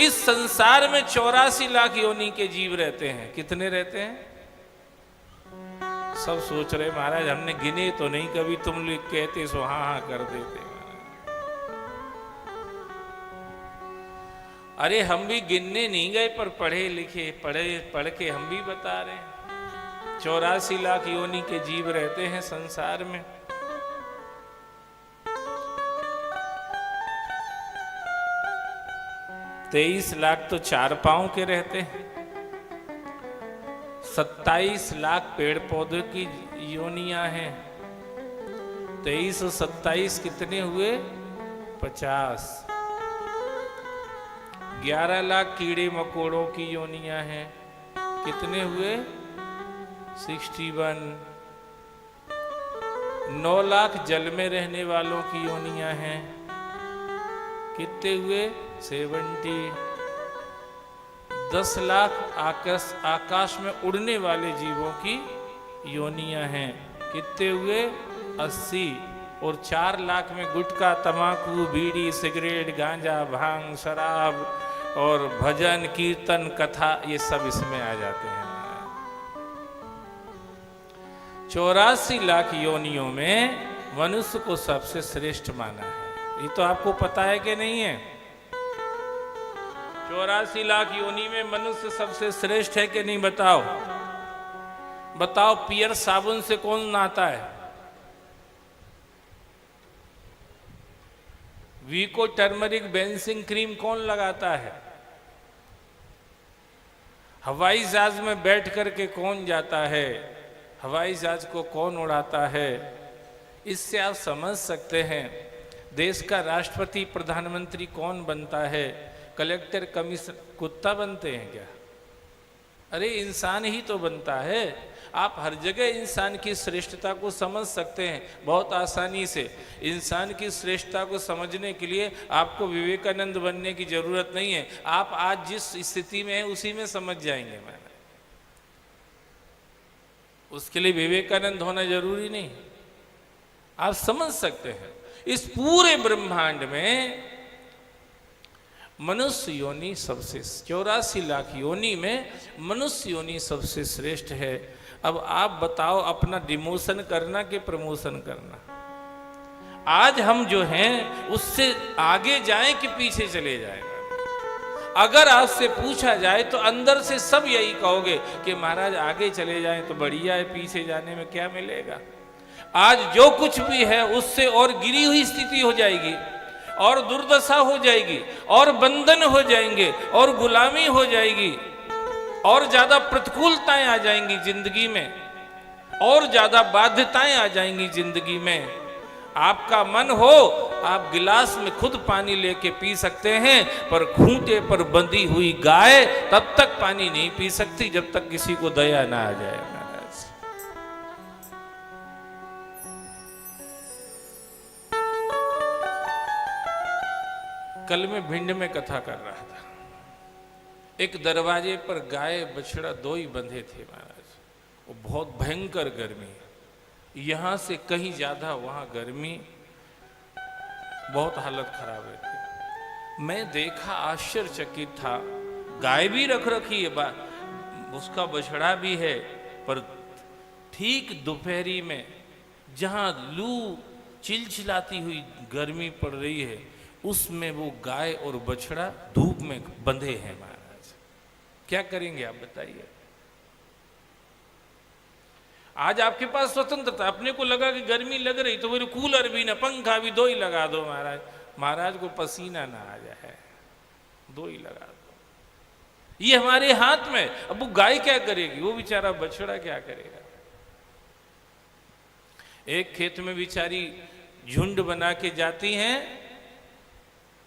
इस संसार में 84 लाख योनि के जीव रहते हैं। कितने रहते हैं? सब सोच रहे महाराज हमने गिने तो नहीं, कभी तुम लोग कहते सो हाँ हाँ कर देते। अरे हम भी गिनने नहीं गए, पर पढ़े लिखे पढ़ के हम भी बता रहे हैं 84 लाख योनि के जीव रहते हैं संसार में। तेईस लाख तो 4 पांव के रहते हैं। 27 लाख पेड़ पौधे की योनियां हैं। 23 और 27 कितने हुए? 50। 11 लाख कीड़े मकोड़ों की योनियां हैं। कितने हुए? 61। 9 लाख जल में रहने वालों की योनियां हैं। कितने हुए? 70। 10 लाख आकाश में उड़ने वाले जीवों की योनियां हैं। कितने हुए? 80। और 4 लाख में गुटखा, तमाकू, बीड़ी, सिगरेट, गांजा, भांग, शराब और भजन, कीर्तन, कथा, ये सब इसमें आ जाते हैं। 84 लाख योनियों में मनुष्य को सबसे श्रेष्ठ माना है। ये तो आपको पता है कि नहीं है? 84 लाख योनि में मनुष्य सबसे श्रेष्ठ है कि नहीं? बताओ बताओ। पियर साबुन से कौन नहाता है? वीको टर्मरिक बेंसिन क्रीम कौन लगाता है? हवाई जहाज में बैठ करके कौन जाता है? हवाई जहाज को कौन उड़ाता है? इससे आप समझ सकते हैं देश का राष्ट्रपति, प्रधानमंत्री कौन बनता है? कलेक्टर, कमिश्नर कुत्ता बनते हैं क्या? अरे इंसान ही तो बनता है। आप हर जगह इंसान की श्रेष्ठता को समझ सकते हैं बहुत आसानी से। इंसान की श्रेष्ठता को समझने के लिए आपको विवेकानंद बनने की जरूरत नहीं है। आप आज जिस स्थिति में हैं उसी में समझ जाएंगे। मैंने उसके लिए विवेकानंद होना जरूरी नहीं, आप समझ सकते हैं। इस पूरे ब्रह्मांड में मनुष्य योनि सबसे 84 लाख योनि में मनुष्य योनि सबसे श्रेष्ठ है। अब आप बताओ अपना डिमोशन करना कि प्रमोशन करना? आज हम जो हैं उससे आगे जाएं कि पीछे चले जाएं? अगर आपसे पूछा जाए तो अंदर से सब यही कहोगे कि महाराज आगे चले जाएं तो बढ़िया है, पीछे जाने में क्या मिलेगा। आज जो कुछ भी है उससे और गिरी हुई स्थिति हो जाएगी, और दुर्दशा हो जाएगी, और बंधन हो जाएंगे, और गुलामी हो जाएगी, और ज्यादा प्रतिकूलताएं आ जाएंगी जिंदगी में, और ज्यादा बाध्यताएं आ जाएंगी जिंदगी में। आपका मन हो आप गिलास में खुद पानी लेके पी सकते हैं, पर खूंटे पर बंधी हुई गाय तब तक पानी नहीं पी सकती जब तक किसी को दया ना आ जाए। महाराज कल मैं भिंड में कथा कर रहा था। एक दरवाजे पर गाय बछड़ा 2 ही बंधे थे महाराज। वो बहुत भयंकर गर्मी, यहां से कहीं ज्यादा वहां गर्मी, बहुत हालत खराब रहती। मैं देखा, आश्चर्यचकित था। गाय भी रख रखी है, उसका बछड़ा भी है, पर ठीक दोपहरी में जहां लू चिलचिलाती हुई गर्मी पड़ रही है उसमें वो गाय और बछड़ा धूप में बंधे हैं महाराज। क्या करेंगे आप बताइए? आज आपके पास स्वतंत्रता, अपने को लगा कि गर्मी लग रही तो मेरे कूलर भी ना पंखा भी 2 ही लगा दो महाराज। महाराज को पसीना ना आ जाए, 2 ही लगा दो। ये हमारे हाथ में। अब वो गाय क्या करेगी, वो बेचारा बछड़ा क्या करेगा? एक खेत में बेचारी झुंड बना के जाती हैं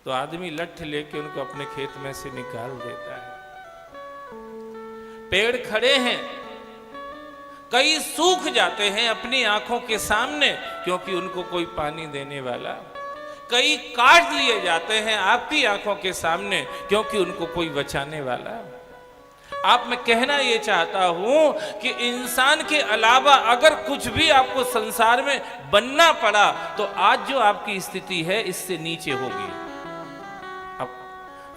तो आदमी लठ लेके उनको अपने खेत में से निकाल देता है। पेड़ खड़े हैं, कई सूख जाते हैं अपनी आंखों के सामने क्योंकि उनको कोई पानी देने वाला। कई काट लिए जाते हैं आपकी आंखों के सामने क्योंकि उनको कोई बचाने वाला। आप मैं कहना ये चाहता हूं कि इंसान के अलावा अगर कुछ भी आपको संसार में बनना पड़ा तो आज जो आपकी स्थिति है इससे नीचे होगी। अब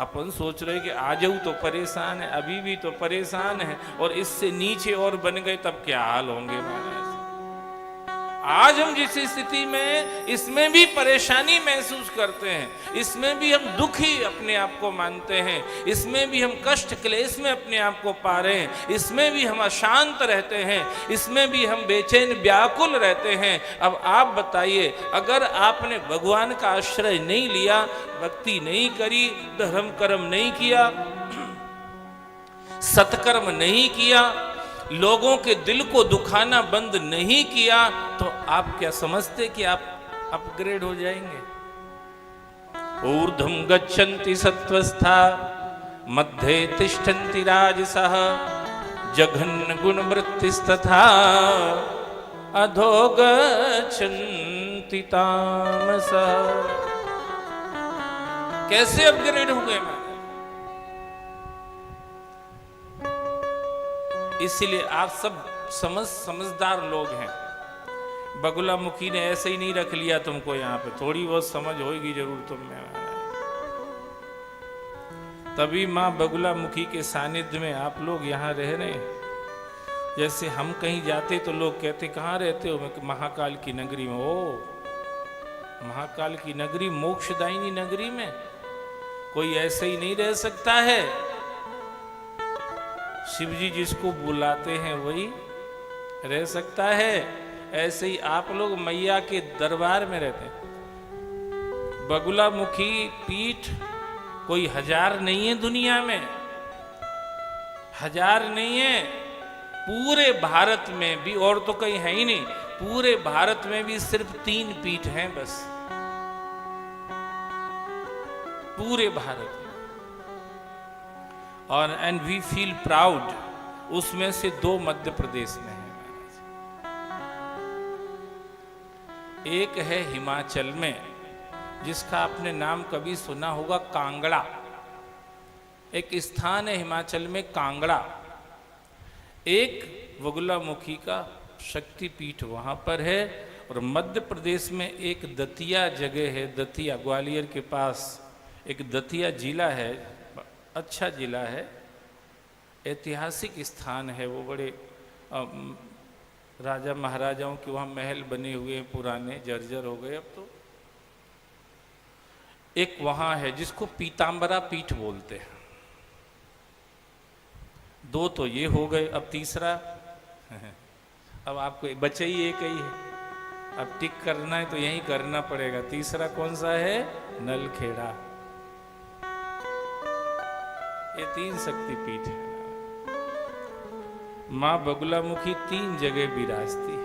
अपन सोच रहे कि आ जाऊं तो परेशान है, अभी भी तो परेशान है, और इससे नीचे और बन गए तब क्या हाल होंगे महाराज। आज हम जिस स्थिति में, इसमें भी परेशानी महसूस करते हैं, इसमें भी हम दुखी अपने आप को मानते हैं, इसमें भी हम कष्ट क्लेश में अपने आप को पा रहे हैं, इसमें भी हम अशांत रहते हैं, इसमें भी हम बेचैन व्याकुल रहते हैं। अब आप बताइए, अगर आपने भगवान का आश्रय नहीं लिया, भक्ति नहीं करी, धर्म कर्म नहीं किया, सत्कर्म नहीं किया, लोगों के दिल को दुखाना बंद नहीं किया, तो आप क्या समझते कि आप अपग्रेड हो जाएंगे? ऊर्ध्वं गच्छन्ति सत्त्वस्था मध्ये तिष्ठन्ति राजसः जघन्न गुणवृत्तिस्तथा अधो गच्छन्ति तामसः। कैसे अपग्रेड हो गए? इसीलिए आप सब समझदार लोग हैं। बगुला मुखी ने ऐसे ही नहीं रख लिया तुमको यहाँ पे, थोड़ी बहुत समझ होगी जरूर तुम में। तभी माँ बगुला मुखी के सानिध्य में आप लोग यहाँ रह रहे हैं। जैसे हम कहीं जाते तो लोग कहते कहाँ रहते हो? मैं महाकाल की नगरी में। ओ महाकाल की नगरी, मोक्षदायिनी नगरी में कोई ऐसे ही नहीं रह सकता है। शिव जी जिसको बुलाते हैं वही रह सकता है। ऐसे ही आप लोग मैया के दरबार में रहते हैं। बगुला मुखी पीठ कोई 1000 नहीं है दुनिया में, 1000 नहीं है। पूरे भारत में भी, और तो कहीं है ही नहीं, पूरे भारत में भी सिर्फ 3 पीठ हैं बस, पूरे भारत में। और एंड वी फील प्राउड, उसमें से 2 मध्य प्रदेश में है। एक है हिमाचल में, जिसका आपने नाम कभी सुना होगा, कांगड़ा। एक स्थान है हिमाचल में कांगड़ा। एक बगुला मुखी का शक्तिपीठ वहां पर है। और मध्य प्रदेश में एक दतिया जगह है, दतिया, ग्वालियर के पास एक दतिया जिला है, अच्छा जिला है, ऐतिहासिक स्थान है वो। बड़े राजा महाराजाओं के वहाँ महल बने हुए हैं, पुराने, जर्जर हो गए अब तो। एक वहाँ है जिसको पीताम्बरा पीठ बोलते हैं। 2 तो ये हो गए, अब तीसरा अब आपको बचे ही एक ही है, अब टिक करना है तो यही करना पड़ेगा। तीसरा कौन सा है? नलखेड़ा। ये 3 शक्तिपीठ है। माँ बगुला मुखी 3 जगह विराजती है।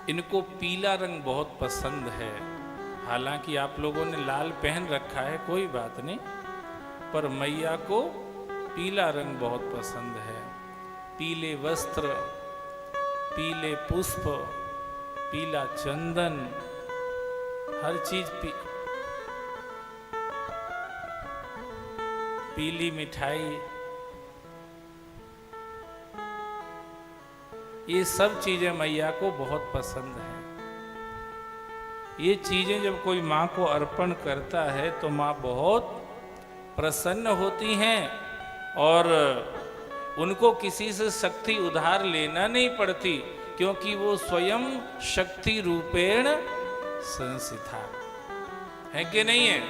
इनको पीला रंग बहुत पसंद है। हालांकि आप लोगों ने लाल पहन रखा है, कोई बात नहीं, पर मैया को पीला रंग बहुत पसंद है। पीले वस्त्र, पीले पुष्प, पीला चंदन, हर चीज पीली मिठाई, ये सब चीजें मैया को बहुत पसंद है। ये चीजें जब कोई माँ को अर्पण करता है तो माँ बहुत प्रसन्न होती हैं, और उनको किसी से शक्ति उधार लेना नहीं पड़ती, क्योंकि वो स्वयं शक्ति रूपेण संस्थिता है कि नहीं है?